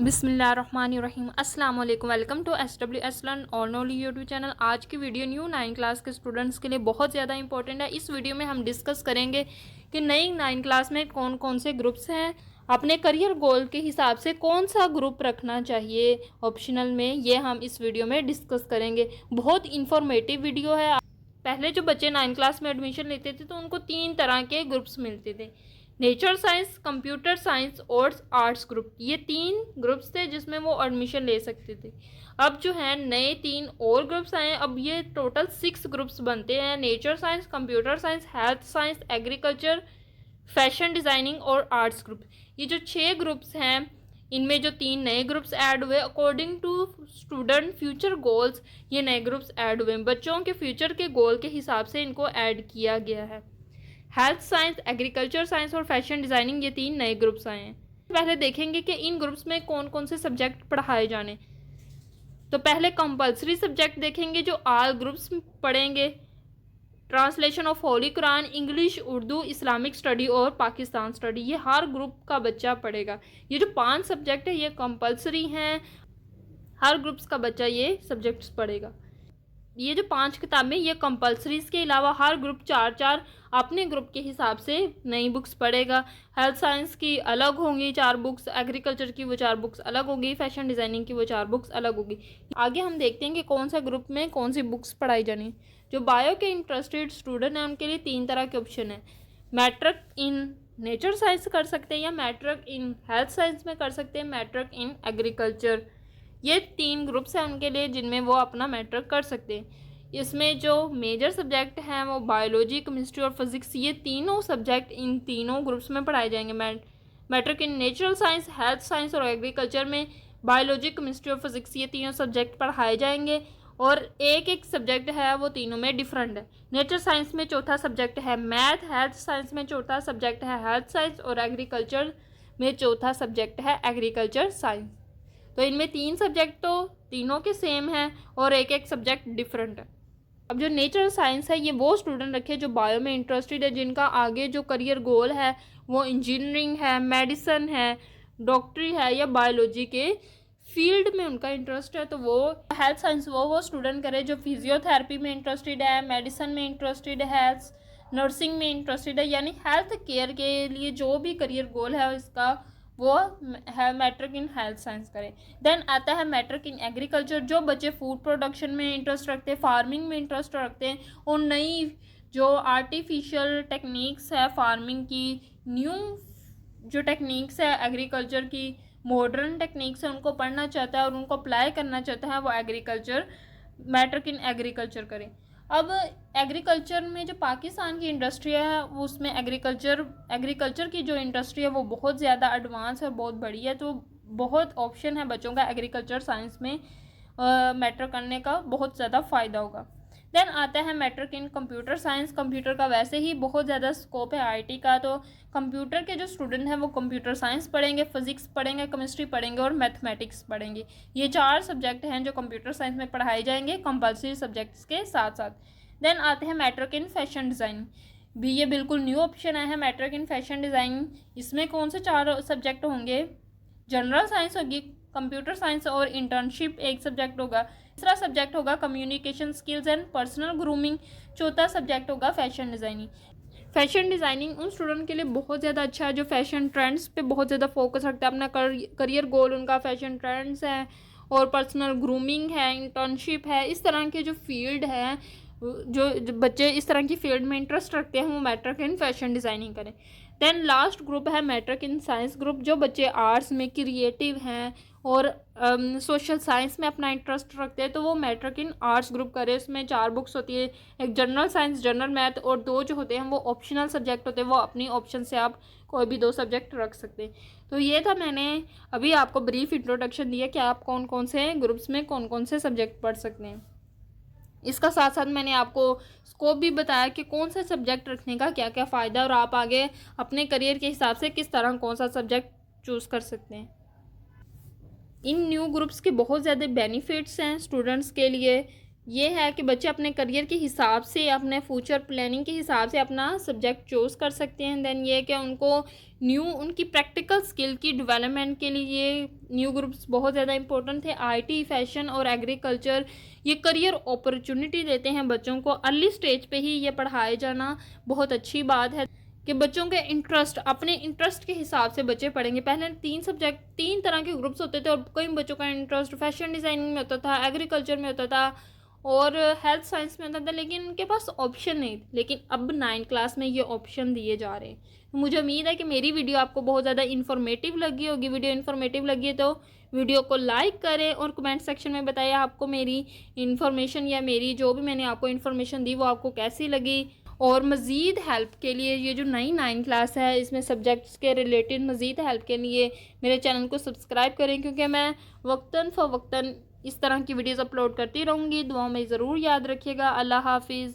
बिस्मिल्लाहिर्रहमानिर्रहीम अस्सलाम वालेकुम। वेलकम टू SWS लर्न और नॉलेज यूट्यूब चैनल। आज की वीडियो न्यू 9 क्लास के स्टूडेंट्स के लिए बहुत ज़्यादा इंपॉर्टेंट है। इस वीडियो में हम डिस्कस करेंगे कि नई 9 क्लास में कौन कौन से ग्रुप्स हैं, अपने करियर गोल के हिसाब से कौन सा ग्रुप रखना चाहिए ऑप्शनल में, ये हम इस वीडियो में डिस्कस करेंगे। बहुत इंफॉर्मेटिव वीडियो है। पहले जो बच्चे 9 क्लास में एडमिशन लेते थे तो उनको 3 तरह के ग्रुप्स मिलते थे, नेचर साइंस, कंप्यूटर साइंस और आर्ट्स ग्रुप। ये 3 ग्रुप्स थे जिसमें वो एडमिशन ले सकते थे। अब जो है नए 3 और ग्रुप्स आए। अब ये टोटल 6 ग्रुप्स बनते हैं, nature science, computer science, health science, agriculture, fashion designing और आर्ट्स ग्रुप। ये जो 6 ग्रुप्स हैं, इनमें जो 3 नए ग्रुप्स ऐड हुए according to student future goals, ये नए ग्रुप्स ऐड हुए बच्चों के फ्यूचर के गोल के हिसाब से इनको ऐड किया गया है। हेल्थ साइंस, एग्रीकल्चर साइंस और फैशन डिज़ाइनिंग, ये 3 नए ग्रुप्स आए हैं। पहले देखेंगे कि इन ग्रुप्स में कौन कौन से सब्जेक्ट पढ़ाए जाने। तो पहले कंपलसरी सब्जेक्ट देखेंगे जो ऑल ग्रुप्स पढ़ेंगे। Translation of Holi Quran, English, Urdu, Islamic study और पाकिस्तान स्टडी, ये हर ग्रुप का बच्चा पढ़ेगा। ये जो 5 सब्जेक्ट है ये कंपलसरी हैं, हर ग्रुप्स का बच्चा ये सब्जेक्ट्स पढ़ेगा। ये जो 5 किताबें ये कंपलसरीज के अलावा हर ग्रुप 4 अपने ग्रुप के हिसाब से नई बुक्स पढ़ेगा। हेल्थ साइंस की अलग होंगी 4 बुक्स, एग्रीकल्चर की वो 4 बुक्स अलग होगी, फैशन डिज़ाइनिंग की वो 4 बुक्स अलग होगी। आगे हम देखते हैं कि कौन सा ग्रुप में कौन सी बुक्स पढ़ाई जानी। जो बायो के इंटरेस्टेड स्टूडेंट हैं उनके लिए 3 तरह के ऑप्शन हैं। मैट्रिक इन नेचर साइंस कर सकते हैं या मैट्रिक इन हेल्थ साइंस में कर सकते हैं, मैट्रिक इन एग्रीकल्चर। ये 3 ग्रुप्स हैं उनके लिए जिनमें वो अपना मैट्रिक कर सकते हैं। इसमें जो मेजर सब्जेक्ट हैं वो बायोलॉजी, केमिस्ट्री और फिज़िक्स, ये तीनों सब्जेक्ट इन तीनों ग्रुप्स में पढ़ाए जाएंगे। Matric in natural science, health science और एग्रीकल्चर में बायोलॉजी, केमिस्ट्री और फिज़िक्स, ये तीनों सब्जेक्ट पढ़ाए जाएंगे और एक एक सब्जेक्ट है वो तीनों में डिफरेंट है। नेचर साइंस में चौथा सब्जेक्ट है मैथ, हेल्थ साइंस में चौथा सब्जेक्ट है हेल्थ साइंस और एग्रीकल्चर में चौथा सब्जेक्ट है एग्रीकल्चर साइंस। तो इनमें 3 सब्जेक्ट तो तीनों के सेम हैं और एक एक सब्जेक्ट डिफरेंट है। अब जो नेचर साइंस है ये वो स्टूडेंट रखे जो बायो में इंटरेस्टेड है, जिनका आगे जो करियर गोल है वो इंजीनियरिंग है, मेडिसिन है, डॉक्टरी है या बायोलॉजी के फील्ड में उनका इंटरेस्ट है। तो वो हेल्थ साइंस वो स्टूडेंट करे जो फिजियोथेरेपी में इंटरेस्टेड है, मेडिसिन में इंटरेस्टेड है, नर्सिंग में इंटरेस्टेड है, यानी हेल्थ केयर के लिए जो भी करियर गोल है इसका वो है मैट्रिक इन हेल्थ साइंस करें। देन आता है मैट्रिक इन एग्रीकल्चर, जो बच्चे फूड प्रोडक्शन में इंटरेस्ट रखते हैं, फार्मिंग में इंटरेस्ट रखते हैं और नई जो आर्टिफिशियल टेक्निक्स है फार्मिंग की, न्यू जो टेक्निक्स है एग्रीकल्चर की, मॉडर्न टेक्निक्स है, उनको पढ़ना चाहता है और उनको अप्लाई करना चाहता है, वो एग्रीकल्चर मैट्रिक इन एग्रीकल्चर करें। अब एग्रीकल्चर में जो पाकिस्तान की इंडस्ट्री है वो उसमें एग्रीकल्चर की जो इंडस्ट्री है वो बहुत ज़्यादा एडवांस है, बहुत बड़ी है। तो बहुत ऑप्शन है बच्चों का एग्रीकल्चर साइंस में मैट्रिक करने का, बहुत ज़्यादा फ़ायदा होगा। देन आता है matric in computer science. Computer का वैसे ही बहुत ज़्यादा स्कोप है आईटी का, तो कंप्यूटर के जो स्टूडेंट हैं वो कंप्यूटर साइंस पढ़ेंगे, फिजिक्स पढ़ेंगे, केमिस्ट्री पढ़ेंगे और मैथमेटिक्स पढ़ेंगे। ये 4 सब्जेक्ट हैं जो कंप्यूटर साइंस में पढ़ाए जाएंगे कंपल्सरी सब्जेक्ट्स के साथ साथ। देन आते हैं मैट्रिक इन फैशन डिज़ाइनिंग, भी ये बिल्कुल न्यू ऑप्शन है मैट्रिक इन फैशन डिज़ाइनिंग। इसमें कौन से 4 सब्जेक्ट होंगे? जनरल साइंस होगी, कंप्यूटर साइंस और इंटर्नशिप एक सब्जेक्ट होगा, तीसरा सब्जेक्ट होगा communication skills and personal grooming, चौथा सब्जेक्ट होगा फैशन डिज़ाइनिंग। फैशन डिज़ाइनिंग उन स्टूडेंट के लिए बहुत ज़्यादा अच्छा है जो फैशन ट्रेंड्स पे बहुत ज़्यादा फोकस रखता है, अपना करियर गोल उनका फैशन ट्रेंड्स है और पर्सनल ग्रूमिंग है, इंटर्नशिप है, इस तरह के जो फील्ड है, जो बच्चे इस तरह की फील्ड में इंटरेस्ट रखते हैं वो मैट्रिक इन फैशन डिज़ाइनिंग करें। देन लास्ट ग्रुप है मैट्रिक इन साइंस ग्रुप, जो बच्चे आर्ट्स में क्रिएटिव हैं और सोशल साइंस में अपना इंटरेस्ट रखते हैं तो वो मैट्रिक इन आर्ट्स ग्रुप करें। इसमें 4 बुक्स होती है, एक जनरल साइंस, जनरल मैथ और 2 जो होते हैं वो ऑप्शनल सब्जेक्ट होते हैं, वो अपनी ऑप्शन से आप कोई भी 2 सब्जेक्ट रख सकते हैं। तो ये था, मैंने अभी आपको ब्रीफ इंट्रोडक्शन दिया कि आप कौन कौन से ग्रुप्स में कौन कौन से सब्जेक्ट पढ़ सकते हैं। इसका साथ साथ मैंने आपको स्कोप भी बताया कि कौन सा सब्जेक्ट रखने का क्या क्या फ़ायदा और आप आगे अपने करियर के हिसाब से किस तरह कौन सा सब्जेक्ट चूज़ कर सकते हैं। इन न्यू ग्रुप्स के बहुत ज़्यादा बेनिफिट्स हैं स्टूडेंट्स के लिए ये है कि बच्चे अपने करियर के हिसाब से, अपने फ्यूचर प्लानिंग के हिसाब से अपना सब्जेक्ट चूज़ कर सकते हैं। देन ये कि उनको उनकी प्रैक्टिकल स्किल की डेवलपमेंट के लिए न्यू ग्रुप्स बहुत ज़्यादा इंपॉर्टेंट थे। आईटी, फैशन और एग्रीकल्चर ये करियर अपॉर्चुनिटी देते हैं बच्चों को। अर्ली स्टेज पे ही ये पढ़ाए जाना बहुत अच्छी बात है कि बच्चों के इंटरेस्ट, अपने इंटरेस्ट के हिसाब से बच्चे पढ़ेंगे। पहले 3 तरह के ग्रुप्स होते थे और कई बच्चों का इंटरेस्ट फैशन डिज़ाइनिंग में होता था, एग्रीकल्चर में होता था और हेल्थ साइंस में होता था, लेकिन उनके पास ऑप्शन नहीं थे। लेकिन अब 9 क्लास में ये ऑप्शन दिए जा रहे हैं। तो मुझे उम्मीद है कि मेरी वीडियो आपको बहुत ज़्यादा इन्फॉर्मेटिव लगी होगी। वीडियो इन्फॉर्मेटिव लगी है तो वीडियो को लाइक करें और कमेंट सेक्शन में बताइए आपको मेरी इन्फॉर्मेशन या मेरी जो भी मैंने आपको इन्फॉर्मेशन दी वो आपको कैसी लगी। और मज़ीद हेल्प के लिए, ये जो नई 9 क्लास है इसमें सब्जेक्ट्स के रिलेटेड मज़ीद हेल्प के लिए मेरे चैनल को सब्सक्राइब करें, क्योंकि मैं वक्तन फ़वक्तन इस तरह की वीडियोस अपलोड करती रहूँगी। दुआ में ज़रूर याद रखिएगा। अल्लाह हाफिज़।